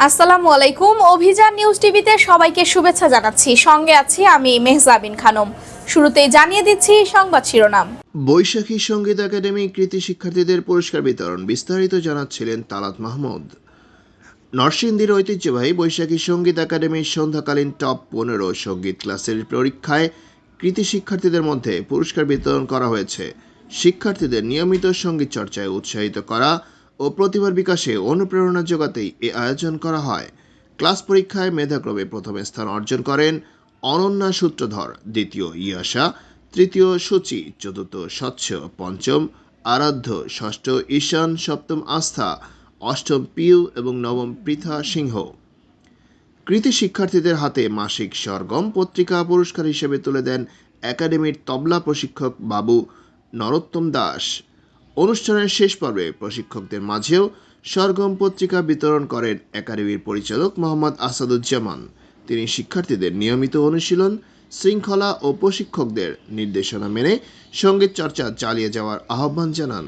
আসসালামু আলাইকুম। অভিযান নিউজ টিভিতে সবাইকে শুভেচ্ছা জানাচ্ছি। সঙ্গে আছি আমি মেহজাবিন খানম। শুরুতেই জানিয়ে দিচ্ছি সংবাদ শিরোনাম। বৈশাখী সঙ্গীত একাডেমি কৃতি শিক্ষার্থীদের পুরস্কার বিতরণ বিস্তারিত জানাচ্ছিলেন তালাত মাহমুদ। নরসিংদীর ঐতিহ্যবাহী বৈশাখী সঙ্গীত একাডেমির সন্ধ্যাকালীন টপ 15 সঙ্গীত ক্লাসের পরীক্ষায় কৃতি শিক্ষার্থীদের মধ্যে পুরস্কার বিতরণ করা হয়েছে। শিক্ষার্থীদের নিয়মিত সঙ্গীত চর্চায় উৎসাহিত করা ও প্রতিভার বিকাশে অনুপ্রেরণা যোগাতেই এ আয়োজন করা হয়। ক্লাস পরীক্ষায় মেধাক্রমে প্রথম স্থান অর্জন করেন অনন্যা সূত্রধর, দ্বিতীয় ইয়াশা, তৃতীয় সূচি, চতুর্থ স্বচ্ছ, পঞ্চম আরাধ্য, ষষ্ঠ ঈশান, সপ্তম আস্থা, অষ্টম পিউ এবং নবম পৃথা সিংহ। কৃতি শিক্ষার্থীদের হাতে মাসিক সরগম পত্রিকা পুরস্কার হিসেবে তুলে দেন একাডেমির তবলা প্রশিক্ষক বাবু নরোত্তম দাস। অনুষ্ঠানের শেষ পর্বে প্রশিক্ষকদের মাঝেও সরগম পত্রিকা বিতরণ করেন একাডেমির পরিচালক মোহাম্মদ আসাদুজ্জামান। তিনি শিক্ষার্থীদের নিয়মিত অনুশীলন, শৃঙ্খলা ও প্রশিক্ষকদের নির্দেশনা মেনে সঙ্গীত চর্চা চালিয়ে যাওয়ার আহ্বান জানান।